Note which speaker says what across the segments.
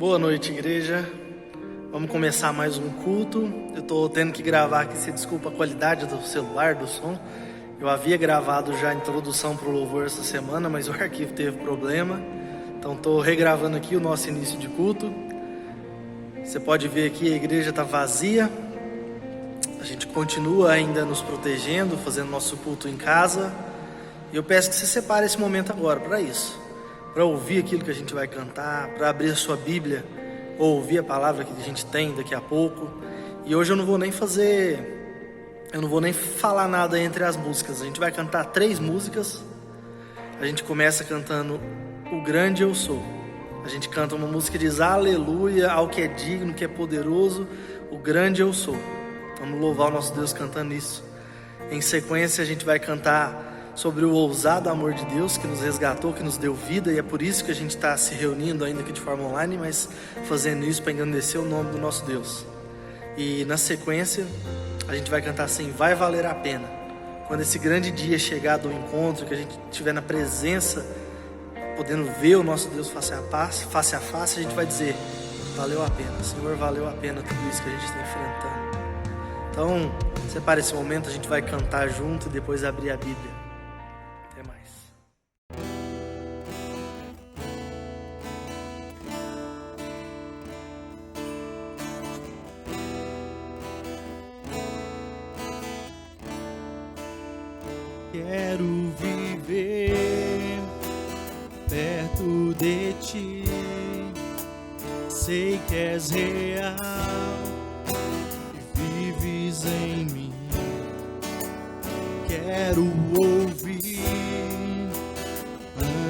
Speaker 1: Boa noite, igreja. Vamos começar mais um culto. Eu estou tendo que gravar aqui, se desculpa a qualidade do celular, do som. Eu havia gravado já a introdução para o louvor essa semana, mas o arquivo teve problema. Então estou regravando aqui o nosso início de culto. Você pode ver aqui, a igreja está vazia. A gente continua ainda nos protegendo, fazendo nosso culto em casa. E eu peço que você separe esse momento agora para isso, para ouvir aquilo que a gente vai cantar, para abrir a sua Bíblia, ou ouvir a palavra que a gente tem daqui a pouco. E hoje eu não vou nem falar nada entre as músicas. A gente vai cantar 3 músicas. A gente começa cantando O Grande Eu Sou. A gente canta uma música que diz aleluia ao que é digno, que é poderoso, o grande eu sou. Vamos louvar o nosso Deus cantando isso. Em sequência a gente vai cantar sobre o ousado amor de Deus que nos resgatou, que nos deu vida, e é por isso que a gente está se reunindo ainda aqui de forma online, mas fazendo isso para engrandecer o nome do nosso Deus. E na sequência a gente vai cantar assim: vai valer a pena. Quando esse grande dia chegar do encontro, que a gente estiver na presença, podendo ver o nosso Deus face a face, a gente vai dizer: valeu a pena, Senhor, valeu a pena tudo isso que a gente está enfrentando. Então, separe esse momento, a gente vai cantar junto e depois abrir a Bíblia. Até mais.
Speaker 2: Quero viver perto de ti, sei que és real e vives em mim. Quero ouvir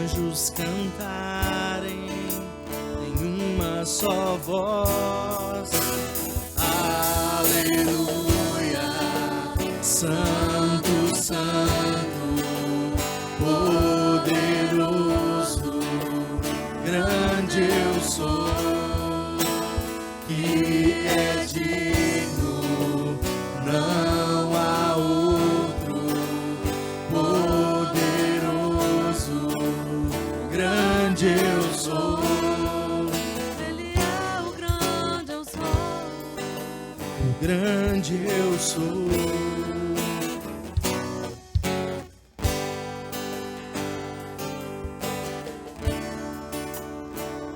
Speaker 2: anjos cantarem em uma só voz: aleluia, santo, santo, poderoso, grande eu sou, que é digno, não há outro, poderoso, grande eu sou.
Speaker 3: Ele é o grande eu sou.
Speaker 2: O grande eu sou.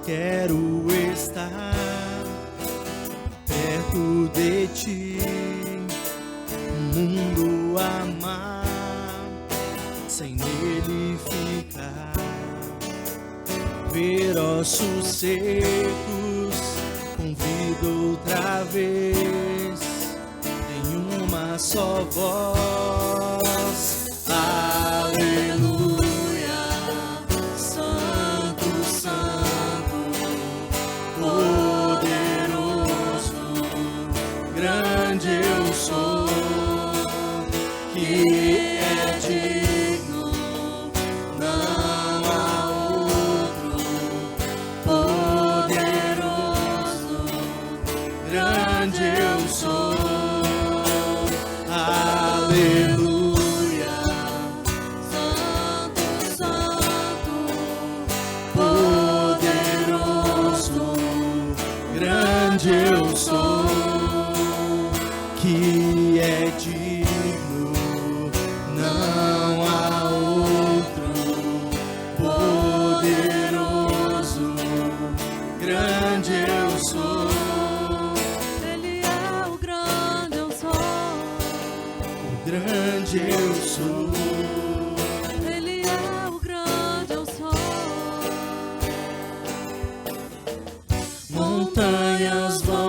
Speaker 2: Quero estar perto de ti, o mundo amar, sem nele ficar, ver ossos secos, convido outra vez, em uma só voz: aleluia, santo, santo, poderoso, grande eu sou, que é digno, não há outro, poderoso, grande eu sou. Aleluia,
Speaker 3: Santo, santo,
Speaker 2: poderoso, grande eu sou, que é digno, não há outro, poderoso, grande eu sou.
Speaker 3: ele é o grande eu sou.
Speaker 2: O grande eu sou.
Speaker 3: Ele é o grande eu sou.
Speaker 2: Montanhas vão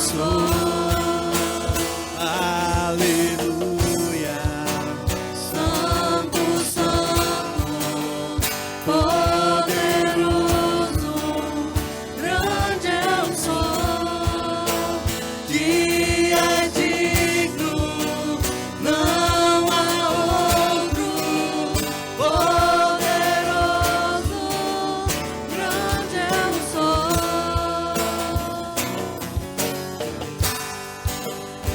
Speaker 2: sou. Aleluia.
Speaker 3: Santo, Santo, poderoso, grande eu sou. Que é digno, não há outro. Poderoso, grande eu sou.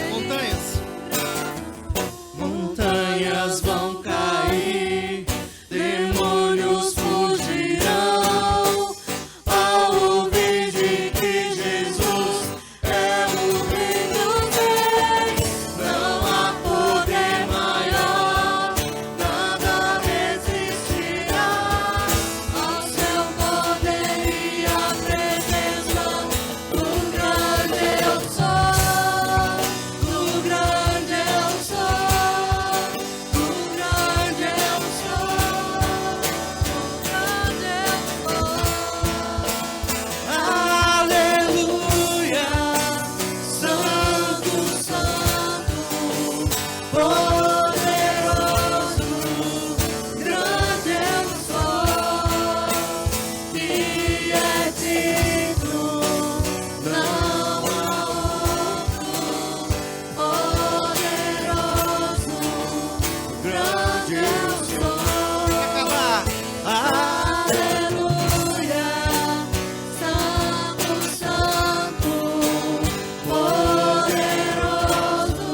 Speaker 1: Montanhas.
Speaker 2: Montanhas vão cair, demônios fugirão, ao ouvir de que Jesus é o Rei dos Reis. Não há poder maior, nada resistirá ao seu poder e à presença do grande eu sou, do grande eu sou, do grande eu sou, do grande eu sou. Aleluia, Santo, Santo, poderoso, grande eu sou. Que é digno, não há outro. Poderoso, grande eu sou. Aleluia, Santo, Santo, poderoso,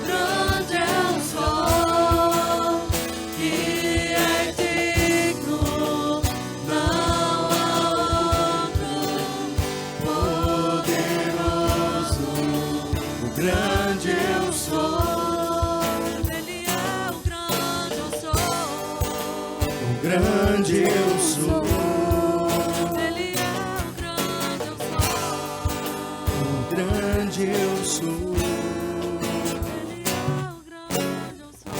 Speaker 2: grande eu sou. Que é digno, não há outro. Poderoso, o grande eu sou.
Speaker 3: Ele é o grande eu sou.
Speaker 2: O grande eu sou.
Speaker 3: Ele é o grande eu sou.
Speaker 2: O grande eu sou.
Speaker 3: Ele é o grande eu sou.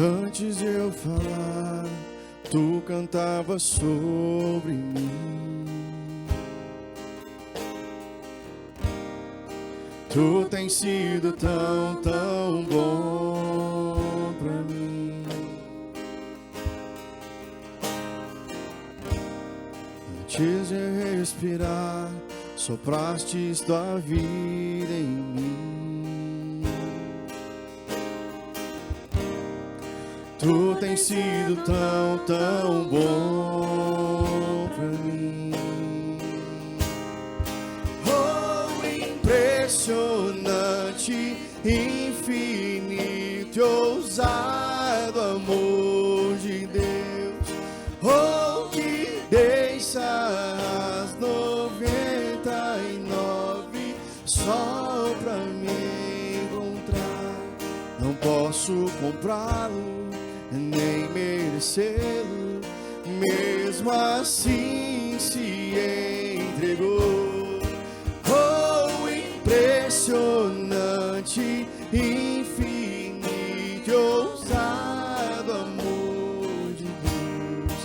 Speaker 2: Antes de eu falar, tu cantava sobre mim. Tu tens sido tão, tão bom pra mim. Antes de respirar, soprastes tua vida em mim. Tu tens sido tão, tão bom pra mim. Oh, impressionante, infinito e ousado amor de Deus. Oh, que deixa as 99 só pra me encontrar. Não posso comprá-lo, nem merecê-lo, mesmo assim se entregou. Oh, impressionante, infinito e ousado amor de Deus.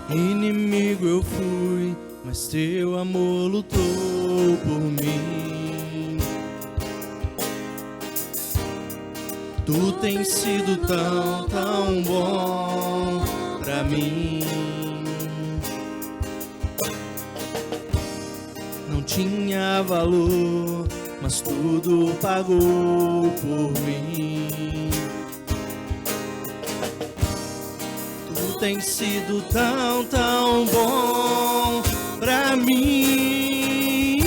Speaker 1: Inimigo eu fui, mas teu amor lutou por mim. Tu tens sido tão, tão bom pra mim. Não tinha valor, mas tudo pagou por mim. Tu tens sido tão, tão bom pra mim.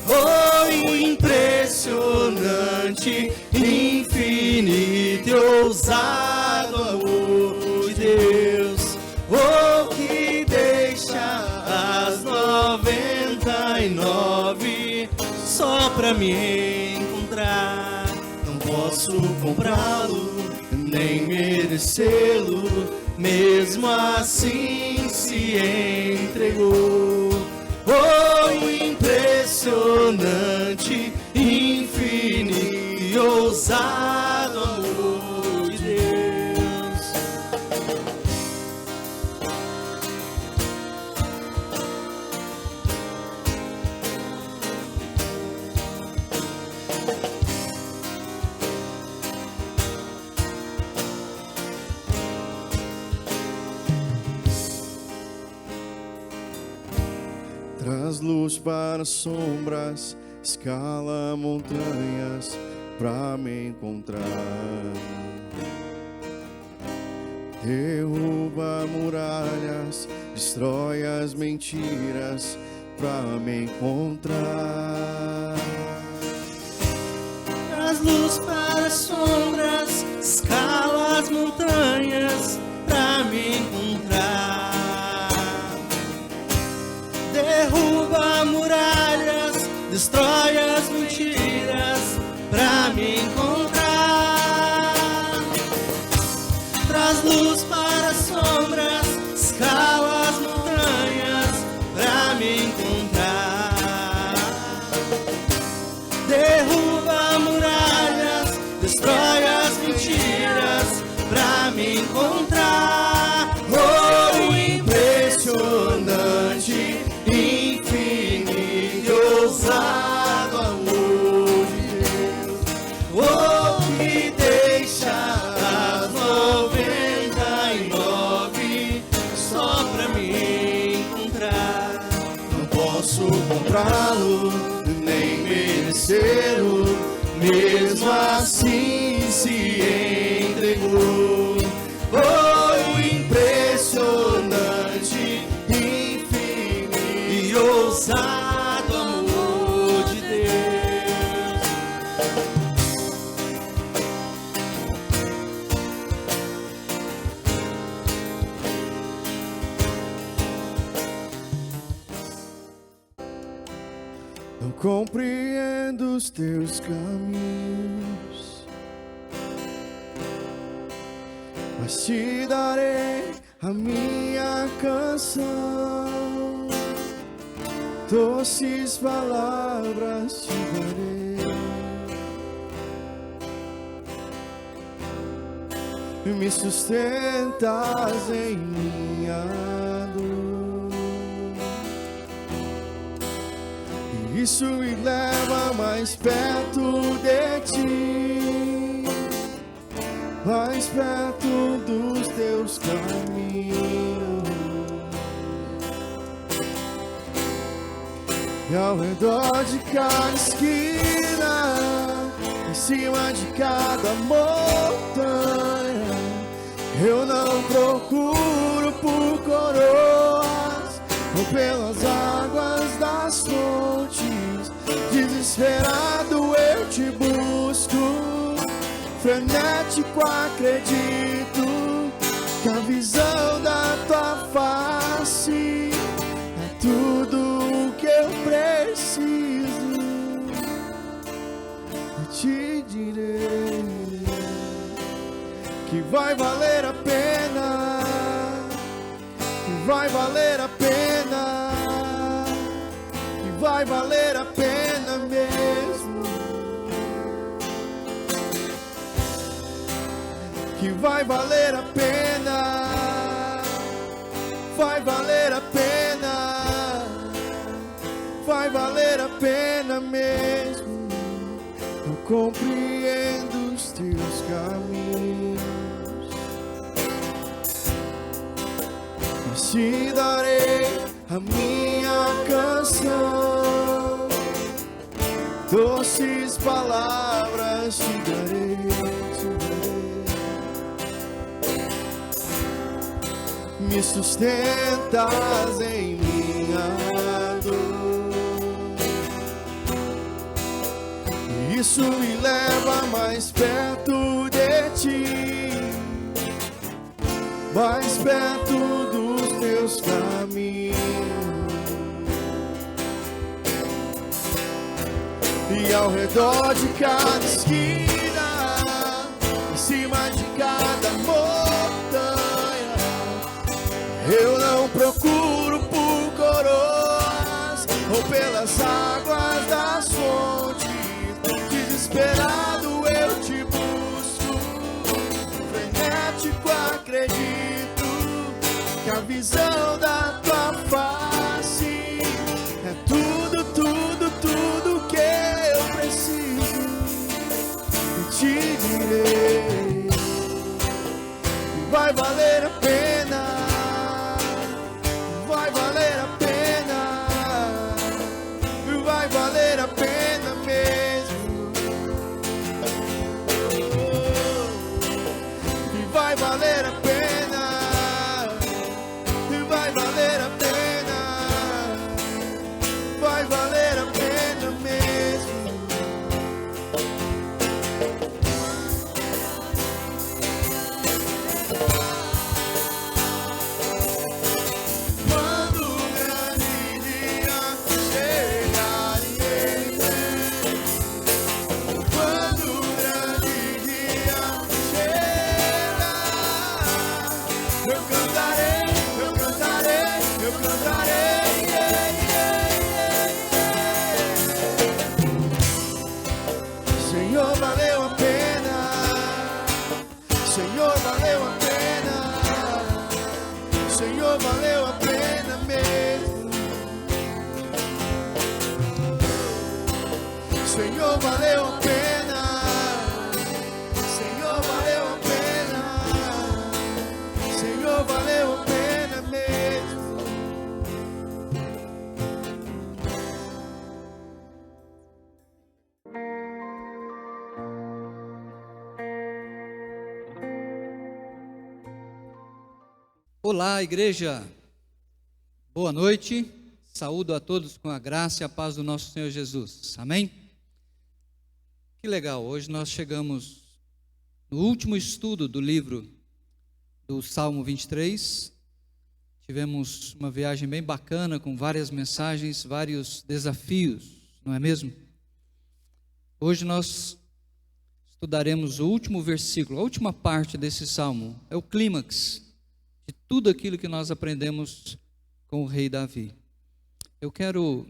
Speaker 1: Oh, impressionante, infinito e ousado amor
Speaker 4: pra me encontrar. Não posso comprá-lo, nem merecê-lo, mesmo assim se entregou. Oh, impressionante, infinito e ousado amor de Deus.
Speaker 2: Traz luz para sombras, escala montanhas pra me encontrar. Derruba muralhas, destrói as mentiras pra me encontrar.
Speaker 4: Traz luz para as sombras, escala as montanhas pra me encontrar. Derruba muralhas, destrói as mentiras pra me encontrar. Traz luz para as sombras, escala as montanhas pra me encontrar. Derruba muralhas, destrói as mentiras pra me encontrar. Oh, impressionante, infinito e ousado amor de Deus. Oh, que deixa as 99 só pra me encontrar.
Speaker 2: Não posso comprá-lo, nem merecê-lo, mesmo assim se entregou. Oh, impressionante, infinito
Speaker 4: E ousado amor de Deus.
Speaker 2: Não compreendo os teus caminhos, mas te darei a minha canção. Doces palavras te darei, me sustentas em minha dor. Isso me leva mais perto de ti, mais perto dos teus caminhos. E ao redor de cada esquina, em cima de cada montanha, eu não procuro por coroas ou pelas águas das fontes. Desesperado eu te busco, frenético acredito que a visão da tua face é tudo o que eu preciso. Eu te direi que vai valer a pena, que vai valer a pena, que vai valer a pena mesmo, que vai valer a pena, vai valer a pena, vai valer a pena mesmo. Eu compreendo os teus caminhos, mas te darei a minha canção. Doces palavras te darei, te darei. Me sustentas em minha dor. Isso me leva mais perto de ti, mais perto dos teus caminhos. e ao redor de cada esquina, em cima de cada montanha. Eu não procuro por coroas ou pelas águas das fontes. Desesperado eu te busco, frenético acredito que a visão da tua face é tudo, tudo, tudo que eu preciso. E te direi, vai valer a pena, vai valer a pena, vai valer a pena mesmo. E vai valer a pena, e vai valer a pena, vai valer a pena mesmo. Quando o grande dia chegar, quando o grande dia chegar, eu cantarei, eu cantarei, eu cantarei. Senhor, valeu a pena, Senhor, valeu a pena, Senhor, valeu a pena mesmo. Senhor, valeu a pena, Senhor, valeu a pena, Senhor, valeu a pena mesmo.
Speaker 5: Olá, igreja. Boa noite. Saúdo a todos com a graça e a paz do nosso Senhor Jesus. Amém? Que legal. Hoje nós chegamos no último estudo do livro do Salmo 23. Tivemos uma viagem bem bacana com várias mensagens, vários desafios, não é mesmo? Hoje nós estudaremos o último versículo, a última parte desse salmo. É o clímax de tudo aquilo que nós aprendemos com o rei Davi. Eu quero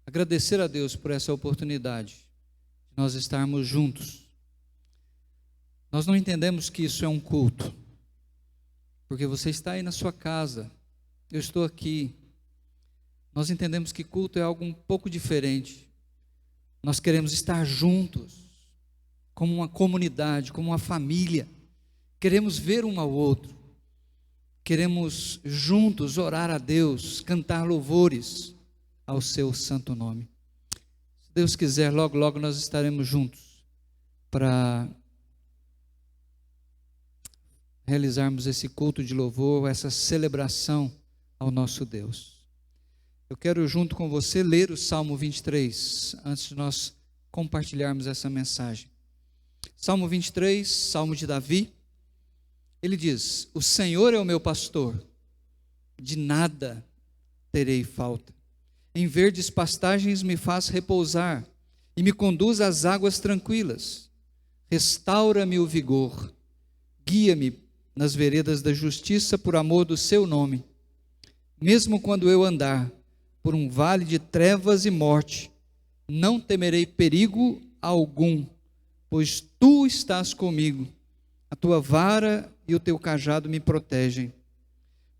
Speaker 5: agradecer a Deus por essa oportunidade de nós estarmos juntos. Nós não entendemos que isso é um culto, porque você está aí na sua casa, eu estou aqui. Nós entendemos que culto é algo um pouco diferente. Nós queremos estar juntos, como uma comunidade, como uma família. Queremos ver um ao outro. Queremos juntos orar a Deus, cantar louvores ao seu santo nome. Se Deus quiser, logo, logo nós estaremos juntos para realizarmos esse culto de louvor, essa celebração ao nosso Deus. Eu quero junto com você ler o Salmo 23, antes de nós compartilharmos essa mensagem. Salmo 23, Salmo de Davi. Ele diz: o Senhor é o meu pastor, de nada terei falta. Em verdes pastagens me faz repousar e me conduz às águas tranquilas. Restaura-me o vigor, guia-me nas veredas da justiça por amor do seu nome. Mesmo quando eu andar por um vale de trevas e morte, não temerei perigo algum, pois tu estás comigo. A tua vara e o teu cajado me protegem.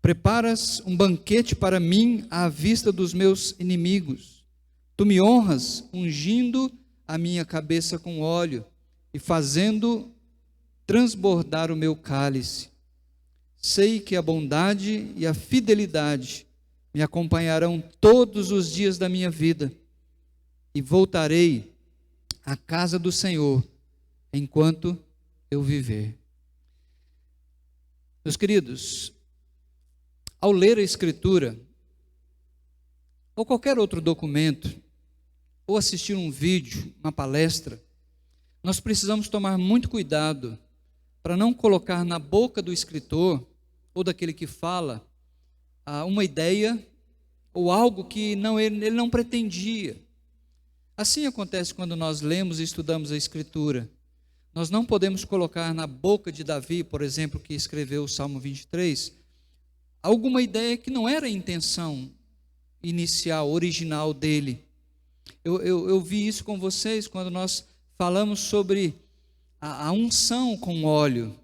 Speaker 5: Preparas um banquete para mim à vista dos meus inimigos. Tu me honras ungindo a minha cabeça com óleo e fazendo transbordar o meu cálice. Sei que a bondade e a fidelidade me acompanharão todos os dias da minha vida e voltarei à casa do Senhor enquanto eu viver. Meus queridos, ao ler a Escritura, ou qualquer outro documento, ou assistir um vídeo, uma palestra, nós precisamos tomar muito cuidado para não colocar na boca do escritor, ou daquele que fala, uma ideia, ou algo que ele não pretendia. Assim acontece quando nós lemos e estudamos a Escritura. Nós não podemos colocar na boca de Davi, por exemplo, que escreveu o Salmo 23, alguma ideia que não era a intenção inicial, original dele. Eu vi isso com vocês quando nós falamos sobre a unção com óleo.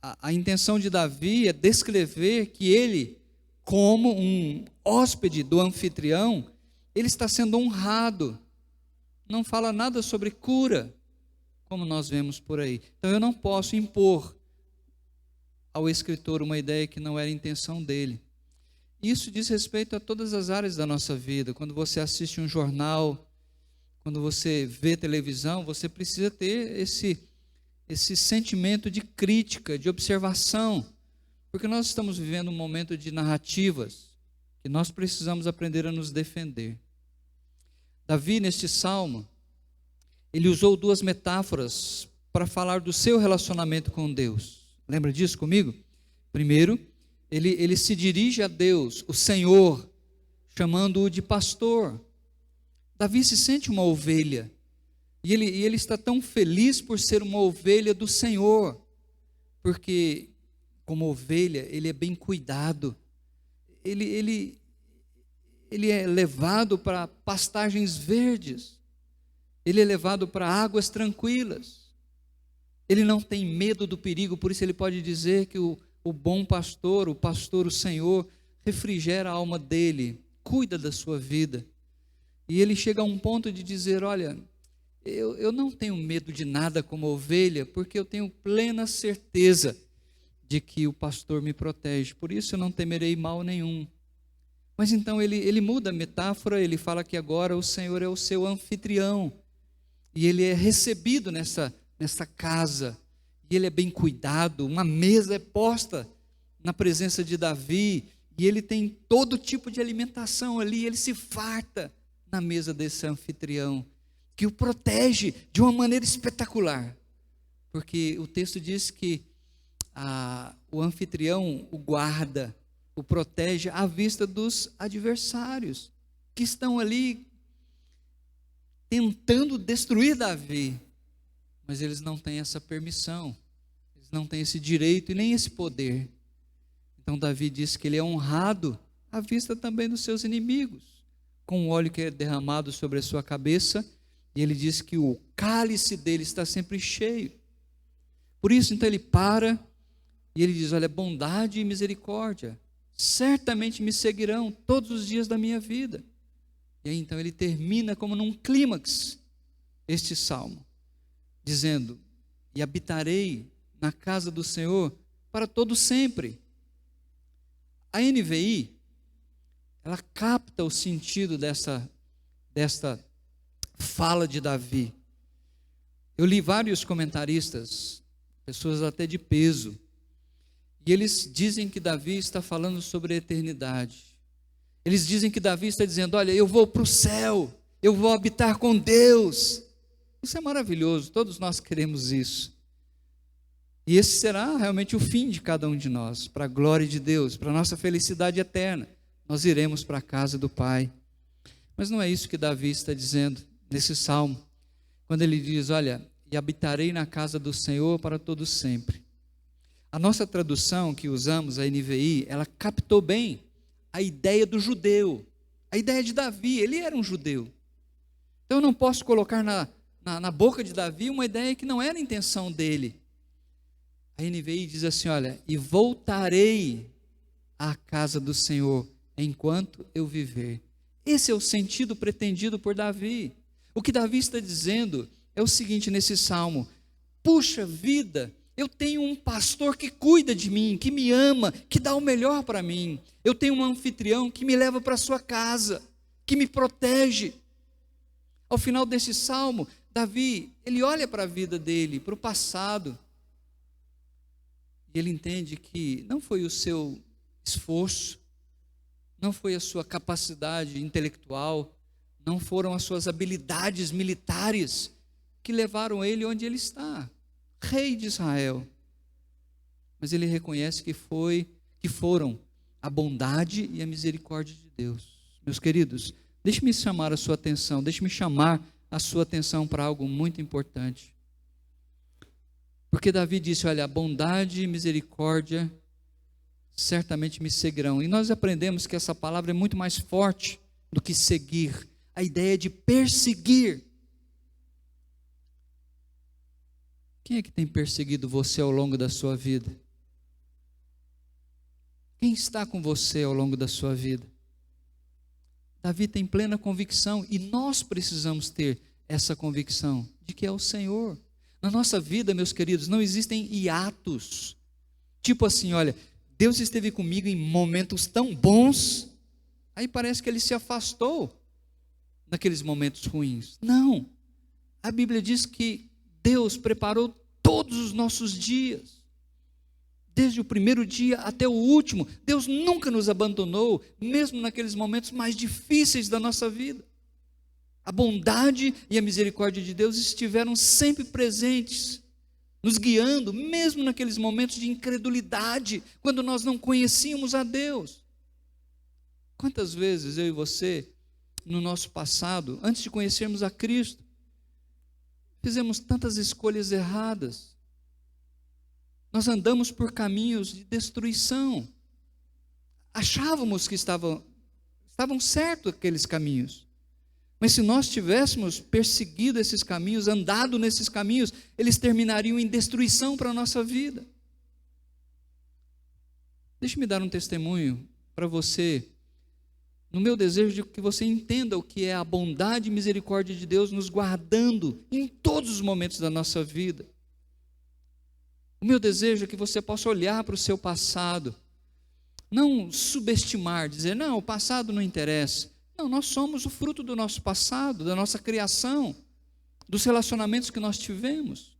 Speaker 5: A intenção de Davi é descrever que ele, como um hóspede do anfitrião, ele está sendo honrado. Não fala nada sobre cura, como nós vemos por aí. Então eu não posso impor ao escritor uma ideia que não era a intenção dele. Isso diz respeito a todas as áreas da nossa vida. Quando você assiste um jornal, quando você vê televisão, você precisa ter esse sentimento de crítica, de observação, porque nós estamos vivendo um momento de narrativas que nós precisamos aprender a nos defender. Davi, neste salmo, ele usou duas metáforas para falar do seu relacionamento com Deus. Lembra disso comigo? Primeiro, ele se dirige a Deus, o Senhor, chamando-o de pastor. Davi se sente uma ovelha, e ele está tão feliz por ser uma ovelha do Senhor, porque como ovelha ele é bem cuidado, ele é levado para pastagens verdes, ele é levado para águas tranquilas, ele não tem medo do perigo, por isso ele pode dizer que o bom pastor, o Senhor, refrigera a alma dele, cuida da sua vida. E ele chega a um ponto de dizer, olha, eu não tenho medo de nada como ovelha, porque eu tenho plena certeza de que o pastor me protege, por isso eu não temerei mal nenhum. Mas então ele muda a metáfora, ele fala que agora o Senhor é o seu anfitrião, e ele é recebido nessa casa, e ele é bem cuidado, uma mesa é posta na presença de Davi, e ele tem todo tipo de alimentação ali, ele se farta na mesa desse anfitrião, que o protege de uma maneira espetacular, porque o texto diz que o anfitrião o guarda, o protege à vista dos adversários, que estão ali tentando destruir Davi, mas eles não têm essa permissão, eles não têm esse direito e nem esse poder. Então Davi diz que ele é honrado à vista também dos seus inimigos, com o óleo que é derramado sobre a sua cabeça, e ele diz que o cálice dele está sempre cheio. Por isso, então, ele para e ele diz, olha, bondade e misericórdia certamente me seguirão todos os dias da minha vida. E aí, então, ele termina como num clímax este salmo, dizendo, e habitarei na casa do Senhor para todo sempre. A NVI, ela capta o sentido desta fala de Davi. Eu li vários comentaristas, pessoas até de peso, e eles dizem que Davi está falando sobre a eternidade. Eles dizem que Davi está dizendo, olha, eu vou para o céu, eu vou habitar com Deus. Isso é maravilhoso, todos nós queremos isso. E esse será realmente o fim de cada um de nós, para a glória de Deus, para a nossa felicidade eterna. Nós iremos para a casa do Pai. Mas não é isso que Davi está dizendo nesse salmo, quando ele diz, olha, e habitarei na casa do Senhor para todo sempre. A nossa tradução que usamos, a NVI, ela captou bem a ideia do judeu, a ideia de Davi, ele era um judeu. Então eu não posso colocar na boca de Davi uma ideia que não era a intenção dele. A NVI diz assim, olha, e voltarei à casa do Senhor enquanto eu viver. Esse é o sentido pretendido por Davi. O que Davi está dizendo é o seguinte nesse salmo, puxa vida, eu tenho um pastor que cuida de mim, que me ama, que dá o melhor para mim. Eu tenho um anfitrião que me leva para a sua casa, que me protege. Ao final desse salmo, Davi, ele olha para a vida dele, para o passado, e ele entende que não foi o seu esforço, não foi a sua capacidade intelectual, não foram as suas habilidades militares que levaram ele onde ele está, rei de Israel. Mas ele reconhece que foram a bondade e a misericórdia de Deus. Meus queridos, Deixe-me chamar a sua atenção, deixe-me chamar a sua atenção para algo muito importante. Porque Davi disse, olha, a bondade e misericórdia certamente me seguirão. E nós aprendemos que essa palavra é muito mais forte do que seguir. A ideia de perseguir. Quem é que tem perseguido você ao longo da sua vida? Quem está com você ao longo da sua vida? Davi tem plena convicção, e nós precisamos ter essa convicção de que é o Senhor. Na nossa vida, meus queridos, não existem hiatos. Tipo assim, olha, Deus esteve comigo em momentos tão bons, aí parece que Ele se afastou naqueles momentos ruins. Não. A Bíblia diz que Deus preparou todos os nossos dias. Desde o primeiro dia até o último, Deus nunca nos abandonou, mesmo naqueles momentos mais difíceis da nossa vida. A bondade e a misericórdia de Deus estiveram sempre presentes, nos guiando, mesmo naqueles momentos de incredulidade, quando nós não conhecíamos a Deus. Quantas vezes eu e você, no nosso passado, antes de conhecermos a Cristo, fizemos tantas escolhas erradas. Nós andamos por caminhos de destruição. Achávamos que estavam certos aqueles caminhos. Mas se nós tivéssemos perseguido esses caminhos, andado nesses caminhos, eles terminariam em destruição para a nossa vida. Deixe-me dar um testemunho para você, no meu desejo de que você entenda o que é a bondade e misericórdia de Deus nos guardando em todos os momentos da nossa vida. O meu desejo é que você possa olhar para o seu passado, não subestimar, dizer, não, o passado não interessa. Não, nós somos o fruto do nosso passado, da nossa criação, dos relacionamentos que nós tivemos.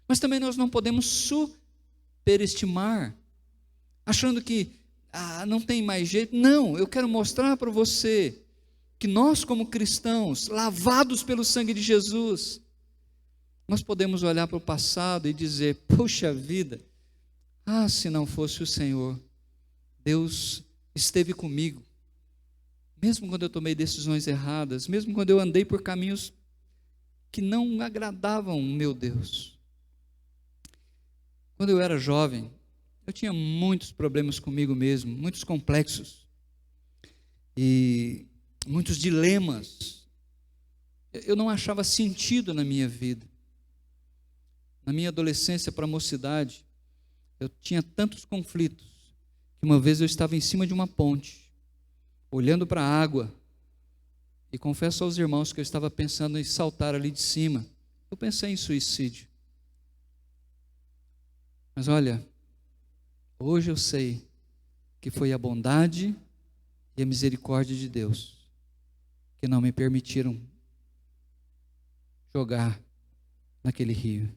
Speaker 5: Mas também nós não podemos superestimar, achando que não tem mais jeito. Não, eu quero mostrar para você que nós, como cristãos, lavados pelo sangue de Jesus, nós podemos olhar para o passado e dizer, puxa vida, se não fosse o Senhor, Deus esteve comigo, mesmo quando eu tomei decisões erradas, mesmo quando eu andei por caminhos que não agradavam o meu Deus. Quando eu era jovem, eu tinha muitos problemas comigo mesmo, muitos complexos, e muitos dilemas. Eu não achava sentido na minha vida. Na minha adolescência para a mocidade, eu tinha tantos conflitos, que uma vez eu estava em cima de uma ponte, olhando para a água, e confesso aos irmãos que eu estava pensando em saltar ali de cima. Eu pensei em suicídio. Mas olha, hoje eu sei que foi a bondade e a misericórdia de Deus que não me permitiram jogar naquele rio.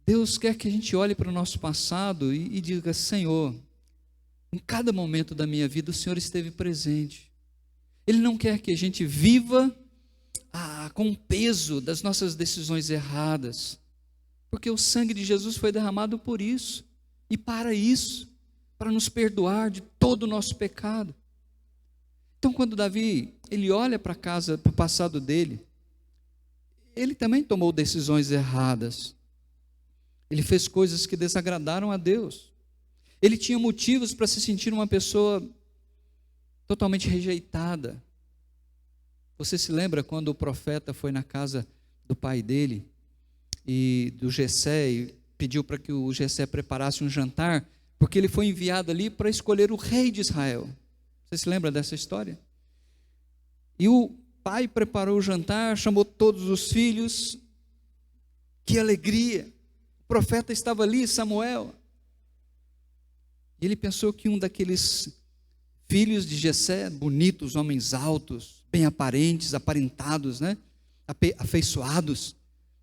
Speaker 5: Deus quer que a gente olhe para o nosso passado e diga, Senhor, em cada momento da minha vida o Senhor esteve presente. Ele não quer que a gente viva com o peso das nossas decisões erradas, porque o sangue de Jesus foi derramado por isso, e para isso, para nos perdoar de todo o nosso pecado. Então quando Davi, ele olha para o passado dele, ele também tomou decisões erradas. Ele fez coisas que desagradaram a Deus. Ele tinha motivos para se sentir uma pessoa totalmente rejeitada. Você se lembra quando o profeta foi na casa do pai dele e do Jessé e pediu para que o Jessé preparasse um jantar, porque ele foi enviado ali para escolher o rei de Israel. Você se lembra dessa história? E o pai preparou o jantar, chamou todos os filhos. Que alegria! O profeta estava ali, Samuel. E ele pensou que um daqueles filhos de Jessé, bonitos, homens altos, bem aparentes, aparentados, né? Afeiçoados,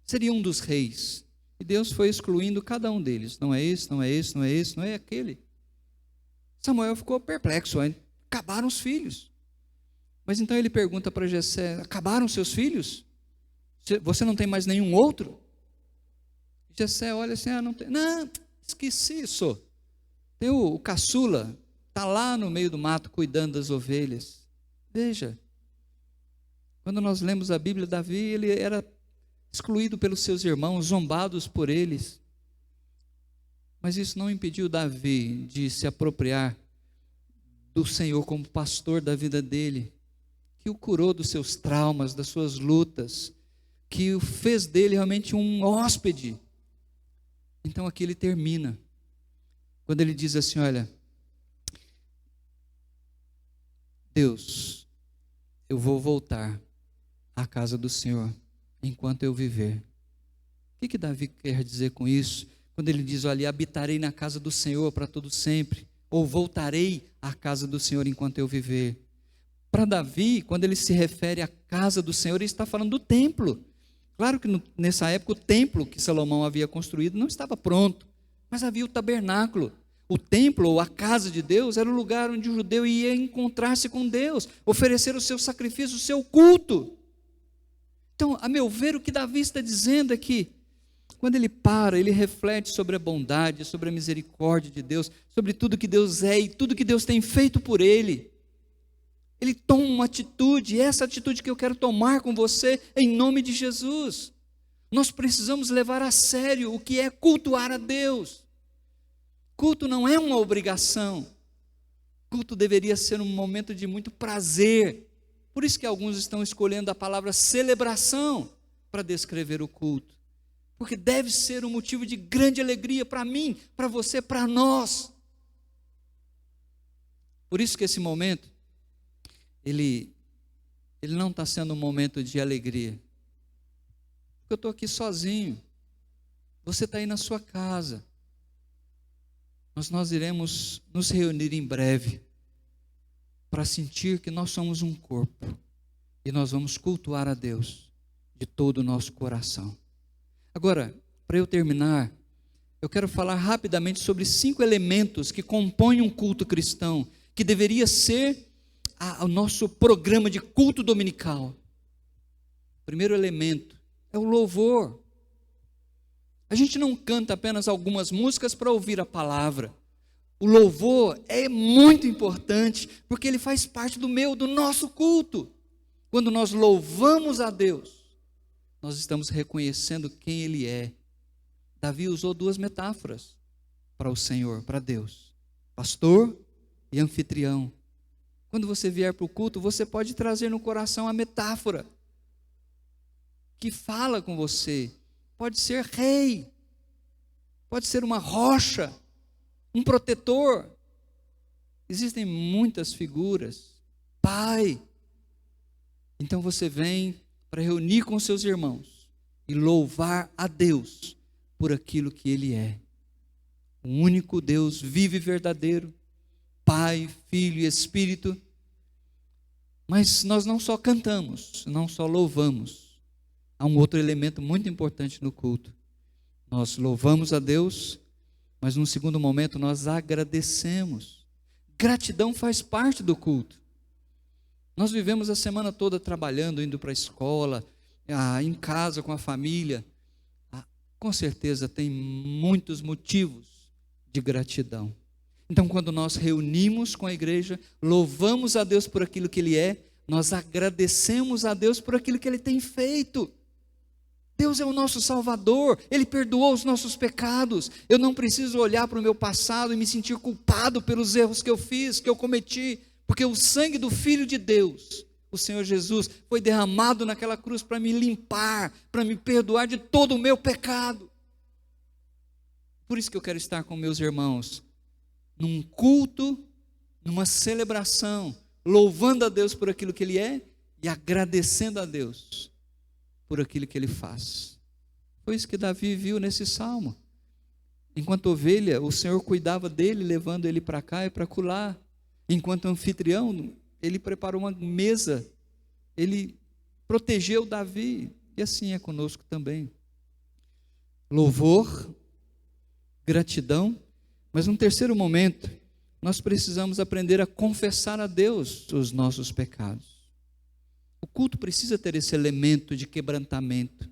Speaker 5: seria um dos reis. E Deus foi excluindo cada um deles. Não é esse, não é esse, não é esse, não é aquele. Samuel ficou perplexo. Acabaram os filhos. Mas então ele pergunta para Jessé, acabaram seus filhos? Você não tem mais nenhum outro? Jessé olha assim, não tem. Não, esqueci isso. Tem o caçula, está lá no meio do mato cuidando das ovelhas. Veja, quando nós lemos a Bíblia, Davi, ele era excluído pelos seus irmãos, zombados por eles. Mas isso não impediu Davi de se apropriar do Senhor como pastor da vida dele, que o curou dos seus traumas, das suas lutas, que o fez dele realmente um hóspede. Então aqui ele termina, quando ele diz assim: olha, Deus, eu vou voltar à casa do Senhor enquanto eu viver. O que Davi quer dizer com isso? Quando ele diz: olha, habitarei na casa do Senhor para todo sempre, ou voltarei à casa do Senhor enquanto eu viver. Para Davi, quando ele se refere à casa do Senhor, ele está falando do templo. Claro que nessa época o templo que Salomão havia construído não estava pronto, mas havia o tabernáculo. O templo, ou a casa de Deus, era o lugar onde o judeu ia encontrar-se com Deus, oferecer o seu sacrifício, o seu culto. Então, a meu ver, o que Davi está dizendo é que, quando ele para, ele reflete sobre a bondade, sobre a misericórdia de Deus, sobre tudo que Deus é e tudo que Deus tem feito por ele. Ele toma uma atitude, essa atitude que eu quero tomar com você, em nome de Jesus. Nós precisamos levar a sério o que é cultuar a Deus. Culto não é uma obrigação. Culto deveria ser um momento de muito prazer. Por isso que alguns estão escolhendo a palavra celebração para descrever o culto. Porque deve ser um motivo de grande alegria para mim, para você, para nós. Por isso que esse momento, ele não está sendo um momento de alegria. Porque eu estou aqui sozinho. Você está aí na sua casa. Mas nós iremos nos reunir em breve para sentir que nós somos um corpo. E nós vamos cultuar a Deus de todo o nosso coração. Agora, para eu terminar, eu quero falar rapidamente sobre 5 elementos que compõem um culto cristão, que deveria ser o nosso programa de culto dominical. O primeiro elemento é o louvor. A gente não canta apenas algumas músicas para ouvir a palavra. O louvor é muito importante, porque ele faz parte do nosso culto. Quando nós louvamos a Deus, nós estamos reconhecendo quem Ele é. Davi usou 2 metáforas para o Senhor, para Deus: pastor e anfitrião. Quando você vier para o culto, você pode trazer no coração a metáfora que fala com você. Pode ser rei, pode ser uma rocha, um protetor. Existem muitas figuras. Pai. Então você vem para reunir com seus irmãos e louvar a Deus por aquilo que Ele é. O único Deus vivo e verdadeiro, Pai, Filho e Espírito. Mas nós não só cantamos, não só louvamos. Há um outro elemento muito importante no culto. Nós louvamos a Deus, mas num segundo momento nós agradecemos. Gratidão faz parte do culto. Nós vivemos a semana toda trabalhando, indo para a escola, em casa com a família. Com certeza tem muitos motivos de gratidão. Então, quando nós reunimos com a igreja, louvamos a Deus por aquilo que Ele é, nós agradecemos a Deus por aquilo que Ele tem feito. Deus é o nosso Salvador, Ele perdoou os nossos pecados. Eu não preciso olhar para o meu passado e me sentir culpado pelos erros que eu fiz, que eu cometi, porque o sangue do Filho de Deus, o Senhor Jesus, foi derramado naquela cruz para me limpar, para me perdoar de todo o meu pecado. Por isso que eu quero estar com meus irmãos, num culto, numa celebração, louvando a Deus por aquilo que Ele é e agradecendo a Deus por aquilo que Ele faz. Foi isso que Davi viu nesse salmo. Enquanto ovelha, o Senhor cuidava dele, levando ele para cá e para acolá. Enquanto anfitrião, Ele preparou uma mesa, Ele protegeu Davi, e assim é conosco também. Louvor, gratidão, mas num terceiro momento, nós precisamos aprender a confessar a Deus os nossos pecados. O culto precisa ter esse elemento de quebrantamento.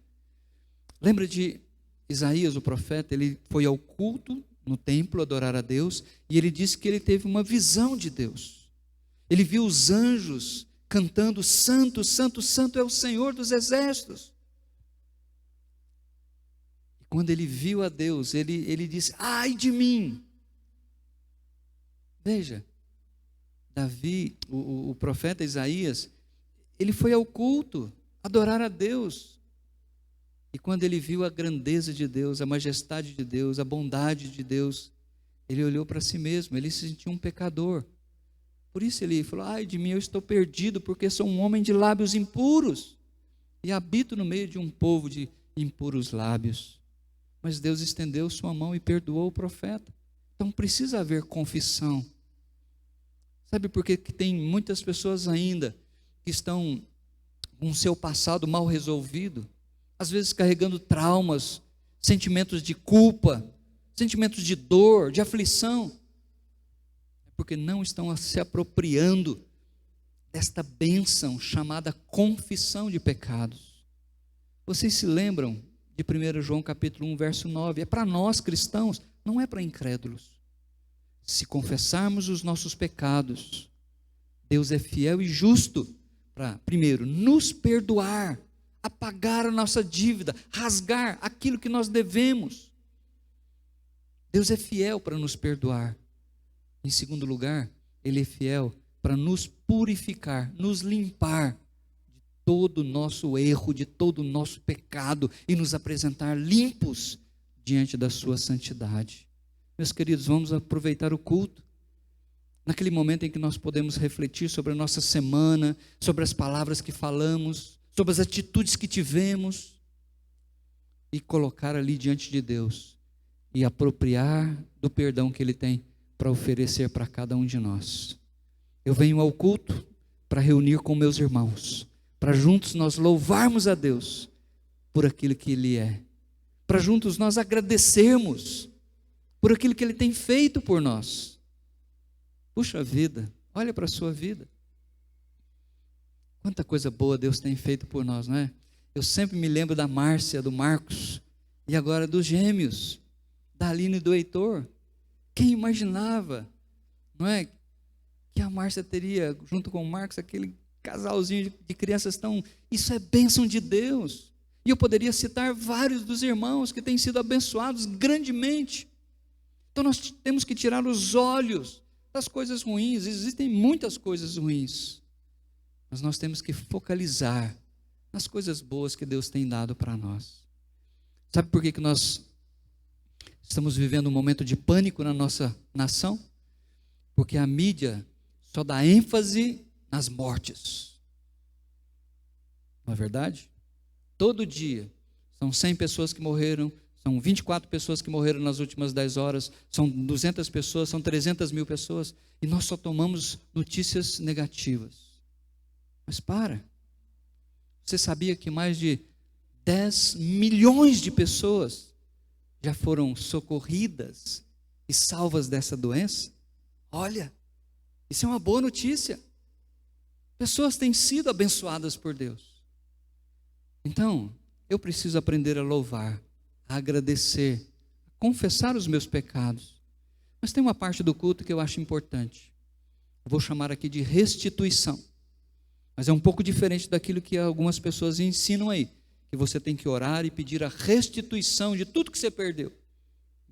Speaker 5: Lembra de Isaías, o profeta? Ele foi ao culto no templo adorar a Deus, e ele disse que ele teve uma visão de Deus. Ele viu os anjos cantando: Santo, Santo, Santo é o Senhor dos exércitos. E quando ele viu a Deus, ele disse: ai de mim. Veja, Davi, o profeta Isaías, ele foi ao culto adorar a Deus. E quando ele viu a grandeza de Deus, a majestade de Deus, a bondade de Deus, ele olhou para si mesmo, ele se sentiu um pecador. Por isso ele falou: ai de mim, eu estou perdido, porque sou um homem de lábios impuros e habito no meio de um povo de impuros lábios. Mas Deus estendeu sua mão e perdoou o profeta. Então precisa haver confissão. Sabe por que tem muitas pessoas ainda que estão com o seu passado mal resolvido, às vezes carregando traumas, sentimentos de culpa, sentimentos de dor, de aflição? É porque não estão se apropriando desta bênção chamada confissão de pecados. Vocês se lembram de 1 João capítulo 1, verso 9? É para nós cristãos, não é para incrédulos. Se confessarmos os nossos pecados, Deus é fiel e justo para, primeiro, nos perdoar, apagar a nossa dívida, rasgar aquilo que nós devemos. Deus é fiel para nos perdoar. Em segundo lugar, Ele é fiel para nos purificar, nos limpar de todo o nosso erro, de todo o nosso pecado e nos apresentar limpos diante da sua santidade. Meus queridos, vamos aproveitar o culto, naquele momento em que nós podemos refletir sobre a nossa semana, sobre as palavras que falamos, sobre as atitudes que tivemos, e colocar ali diante de Deus, e apropriar do perdão que Ele tem para oferecer para cada um de nós. Eu venho ao culto para reunir com meus irmãos, para juntos nós louvarmos a Deus por aquilo que Ele é, para juntos nós agradecermos por aquilo que Ele tem feito por nós. Puxa vida, olha para a sua vida. Quanta coisa boa Deus tem feito por nós, não é? Eu sempre me lembro da Márcia, do Marcos, e agora dos gêmeos, da Aline e do Heitor. Quem imaginava, não é, que a Márcia teria, junto com o Marcos, aquele casalzinho de crianças tão... Isso é bênção de Deus. E eu poderia citar vários dos irmãos que têm sido abençoados grandemente. Então nós temos que tirar os olhos das coisas ruins. Existem muitas coisas ruins, mas nós temos que focalizar nas coisas boas que Deus tem dado para nós. Sabe por que nós estamos vivendo um momento de pânico na nossa nação? Porque a mídia só dá ênfase nas mortes. Não é verdade? Todo dia são 100 pessoas que morreram, são 24 pessoas que morreram nas últimas 10 horas, são 200 pessoas, são 300 mil pessoas, e nós só tomamos notícias negativas. Mas você sabia que mais de 10 milhões de pessoas já foram socorridas e salvas dessa doença? Olha, isso é uma boa notícia. Pessoas têm sido abençoadas por Deus. Então, eu preciso aprender a louvar, a agradecer, a confessar os meus pecados. Mas tem uma parte do culto que eu acho importante. Eu vou chamar aqui de restituição. Mas é um pouco diferente daquilo que algumas pessoas ensinam aí, que você tem que orar e pedir a restituição de tudo que você perdeu.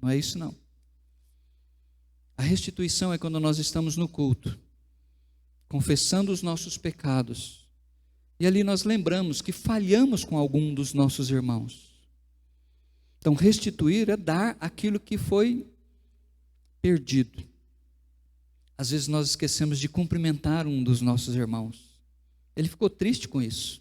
Speaker 5: Não é isso não. A restituição é quando nós estamos no culto, confessando os nossos pecados, e ali nós lembramos que falhamos com algum dos nossos irmãos. Então restituir é dar aquilo que foi perdido. Às vezes nós esquecemos de cumprimentar um dos nossos irmãos. Ele ficou triste com isso.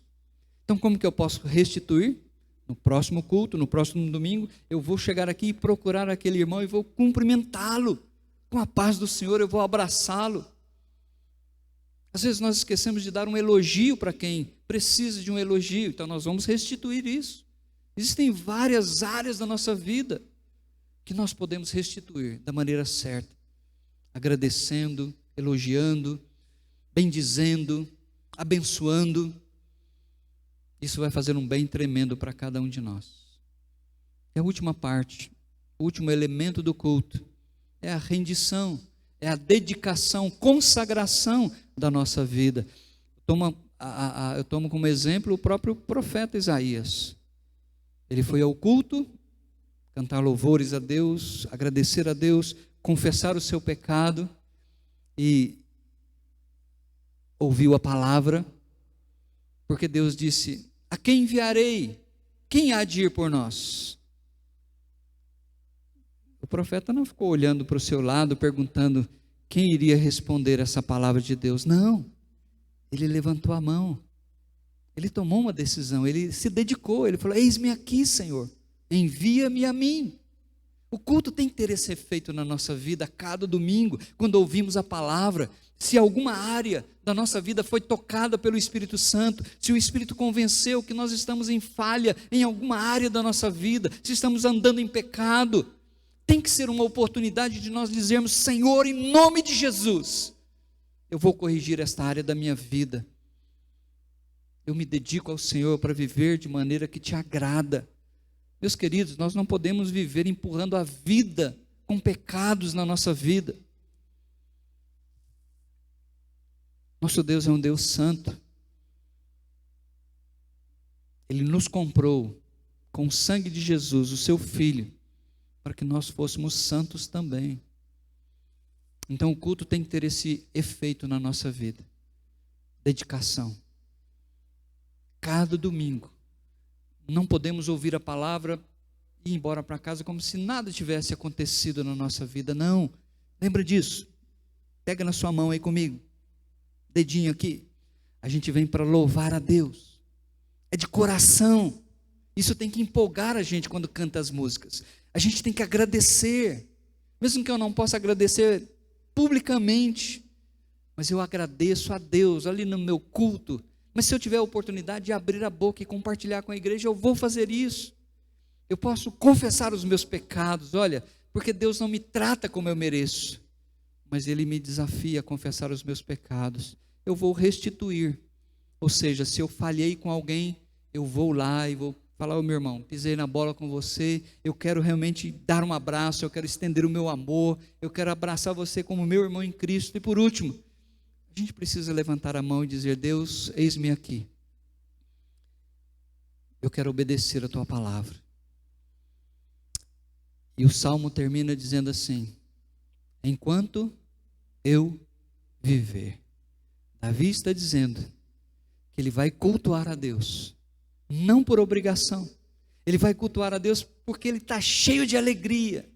Speaker 5: Então como que eu posso restituir? No próximo culto, no próximo domingo, eu vou chegar aqui e procurar aquele irmão e vou cumprimentá-lo. Com a paz do Senhor, eu vou abraçá-lo. Às vezes nós esquecemos de dar um elogio para quem precisa de um elogio. Então nós vamos restituir isso. Existem várias áreas da nossa vida que nós podemos restituir da maneira certa. Agradecendo, elogiando, bendizendo, abençoando. Isso vai fazer um bem tremendo para cada um de nós. E a última parte, o último elemento do culto é a rendição, é a dedicação, consagração da nossa vida. Eu tomo como exemplo o próprio profeta Isaías. Ele foi ao culto, cantar louvores a Deus, agradecer a Deus, confessar o seu pecado e ouviu a palavra, porque Deus disse: a quem enviarei? Quem há de ir por nós? O profeta não ficou olhando para o seu lado, perguntando quem iria responder essa palavra de Deus. Não, ele levantou a mão, ele tomou uma decisão, ele se dedicou, ele falou: eis-me aqui, Senhor, envia-me a mim. O culto tem que ter esse efeito na nossa vida, a cada domingo, quando ouvimos a palavra. Se alguma área da nossa vida foi tocada pelo Espírito Santo, se o Espírito convenceu que nós estamos em falha em alguma área da nossa vida, se estamos andando em pecado, tem que ser uma oportunidade de nós dizermos: Senhor, em nome de Jesus, eu vou corrigir esta área da minha vida. Eu me dedico ao Senhor para viver de maneira que te agrada. Meus queridos, nós não podemos viver empurrando a vida com pecados na nossa vida. Nosso Deus é um Deus santo. Ele nos comprou com o sangue de Jesus, o seu Filho, para que nós fôssemos santos também. Então o culto tem que ter esse efeito na nossa vida. Dedicação. Cada domingo. Não podemos ouvir a palavra e ir embora para casa como se nada tivesse acontecido na nossa vida. Não, lembra disso. Pega na sua mão aí comigo, dedinho aqui. A gente vem para louvar a Deus. É de coração. Isso tem que empolgar a gente quando canta as músicas. A gente tem que agradecer. Mesmo que eu não possa agradecer publicamente, mas eu agradeço a Deus ali no meu culto. Mas se eu tiver a oportunidade de abrir a boca e compartilhar com a igreja, eu vou fazer isso. Eu posso confessar os meus pecados, olha, porque Deus não me trata como eu mereço, mas Ele me desafia a confessar os meus pecados. Eu vou restituir, ou seja, se eu falhei com alguém, eu vou lá e vou falar: ô meu irmão, pisei na bola com você, eu quero realmente dar um abraço, eu quero estender o meu amor, eu quero abraçar você como meu irmão em Cristo. E por último, a gente precisa levantar a mão e dizer: Deus, eis-me aqui. Eu quero obedecer a tua palavra. E o salmo termina dizendo assim: enquanto eu viver. Davi está dizendo que ele vai cultuar a Deus, não por obrigação. Ele vai cultuar a Deus porque ele está cheio de alegria,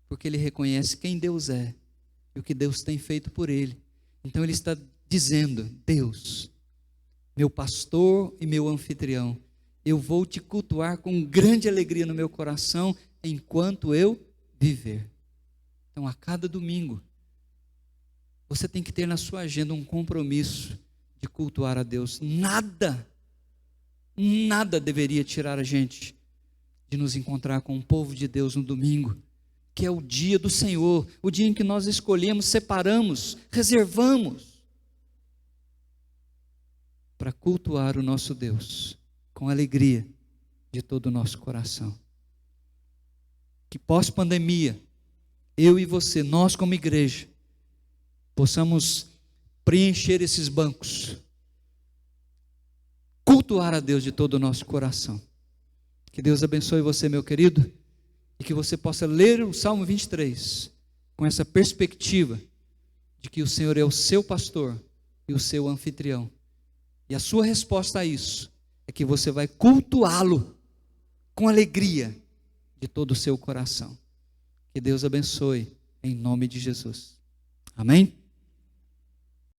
Speaker 5: porque ele reconhece quem Deus é e o que Deus tem feito por ele. Então ele está dizendo: Deus, meu pastor e meu anfitrião, eu vou te cultuar com grande alegria no meu coração enquanto eu viver. Então a cada domingo, você tem que ter na sua agenda um compromisso de cultuar a Deus. Nada deveria tirar a gente de nos encontrar com o povo de Deus no domingo, que é o dia do Senhor, o dia em que nós escolhemos, separamos, reservamos para cultuar o nosso Deus com alegria de todo o nosso coração. Que pós-pandemia, eu e você, nós como igreja, possamos preencher esses bancos, cultuar a Deus de todo o nosso coração. Que Deus abençoe você, meu querido, e que você possa ler o Salmo 23 com essa perspectiva de que o Senhor é o seu pastor e o seu anfitrião. E a sua resposta a isso é que você vai cultuá-lo com alegria de todo o seu coração. Que Deus abençoe em nome de Jesus. Amém?